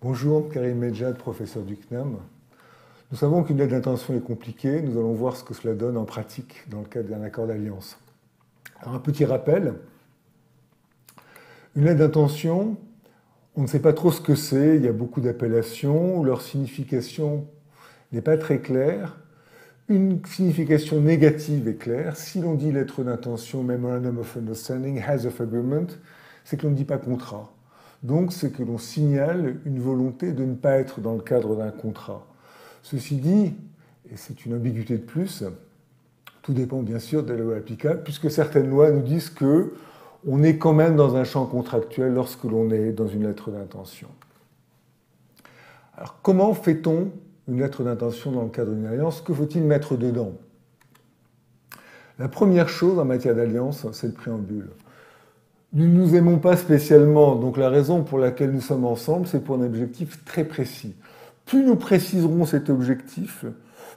Bonjour, Karim Medjad, professeur du CNAM. Nous savons qu'une lettre d'intention est compliquée. Nous allons voir ce que cela donne en pratique dans le cadre d'un accord d'alliance. Alors, un petit rappel. Une lettre d'intention, on ne sait pas trop ce que c'est. Il y a beaucoup d'appellations. Leur signification n'est pas très claire. Une signification négative est claire. Si l'on dit lettre d'intention, Memorandum of Understanding, Has of Agreement, c'est que l'on ne dit pas contrat. Donc, c'est que l'on signale une volonté de ne pas être dans le cadre d'un contrat. Ceci dit, et c'est une ambiguïté de plus, tout dépend bien sûr des lois applicables, puisque certaines lois nous disent qu'on est quand même dans un champ contractuel lorsque l'on est dans une lettre d'intention. Alors, comment fait-on une lettre d'intention dans le cadre d'une alliance? Que faut-il mettre dedans? La première chose en matière d'alliance, c'est le préambule. Nous ne nous aimons pas spécialement, donc la raison pour laquelle nous sommes ensemble, c'est pour un objectif très précis. Plus nous préciserons cet objectif,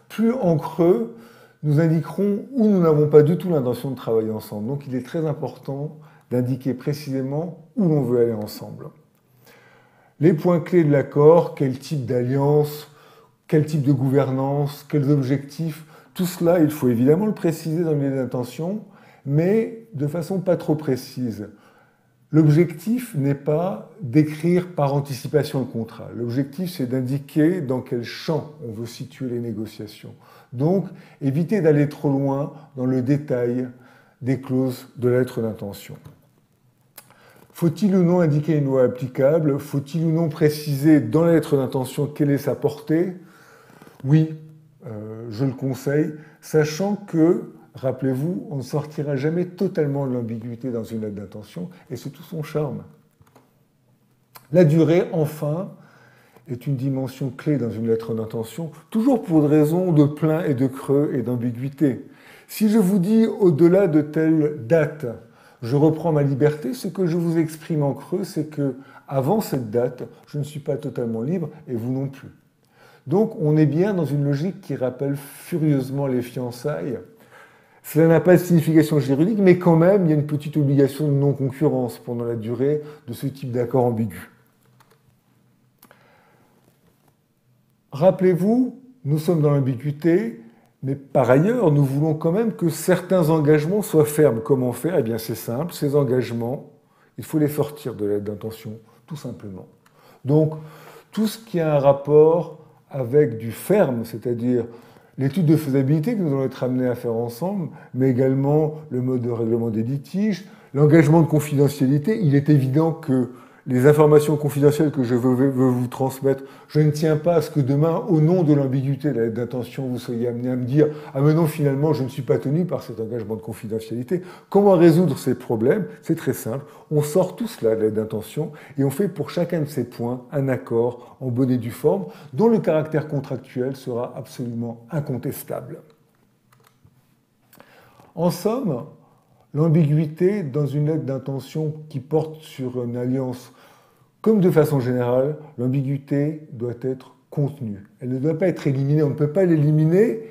plus en creux, nous indiquerons où nous n'avons pas du tout l'intention de travailler ensemble. Donc il est très important d'indiquer précisément où l'on veut aller ensemble. Les points clés de l'accord, quel type d'alliance, quel type de gouvernance, quels objectifs, tout cela, il faut évidemment le préciser dans les intentions, mais de façon pas trop précise. L'objectif n'est pas d'écrire par anticipation le contrat. L'objectif, c'est d'indiquer dans quel champ on veut situer les négociations. Donc, éviter d'aller trop loin dans le détail des clauses de la lettre d'intention. Faut-il ou non indiquer une loi applicable? Faut-il ou non préciser dans la lettre d'intention quelle est sa portée? Oui, je le conseille, sachant que, rappelez-vous, on ne sortira jamais totalement de l'ambiguïté dans une lettre d'intention, et c'est tout son charme. La durée, enfin, est une dimension clé dans une lettre d'intention, toujours pour des raisons de plein et de creux et d'ambiguïté. Si je vous dis au-delà de telle date, je reprends ma liberté, ce que je vous exprime en creux, c'est que avant cette date, je ne suis pas totalement libre et vous non plus. Donc on est bien dans une logique qui rappelle furieusement les fiançailles. Cela n'a pas de signification juridique, mais quand même, il y a une petite obligation de non-concurrence pendant la durée de ce type d'accord ambigu. Rappelez-vous, nous sommes dans l'ambiguïté, mais par ailleurs, nous voulons quand même que certains engagements soient fermes. Comment faire? Eh bien, c'est simple, ces engagements, il faut les sortir de la lettre d'intention, tout simplement. Donc, tout ce qui a un rapport avec du ferme, c'est-à-dire l'étude de faisabilité que nous allons être amenés à faire ensemble, mais également le mode de règlement des litiges, l'engagement de confidentialité. Il est évident que les informations confidentielles que je veux vous transmettre, je ne tiens pas à ce que demain, au nom de l'ambiguïté de la lettre d'intention, vous soyez amené à me dire « Ah mais non, finalement, je ne suis pas tenu par cet engagement de confidentialité ». Comment résoudre ces problèmes? C'est très simple. On sort tout cela de la lettre d'intention et on fait pour chacun de ces points un accord en bonne et due forme dont le caractère contractuel sera absolument incontestable. En somme, l'ambiguïté dans une lettre d'intention qui porte sur une alliance, comme de façon générale, l'ambiguïté doit être contenue. Elle ne doit pas être éliminée, on ne peut pas l'éliminer,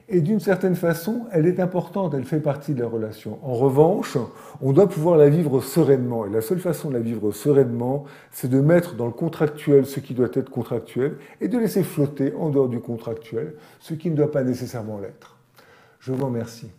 et d'une certaine façon, elle est importante, elle fait partie de la relation. En revanche, on doit pouvoir la vivre sereinement, et la seule façon de la vivre sereinement, c'est de mettre dans le contractuel ce qui doit être contractuel, et de laisser flotter en dehors du contractuel ce qui ne doit pas nécessairement l'être. Je vous remercie.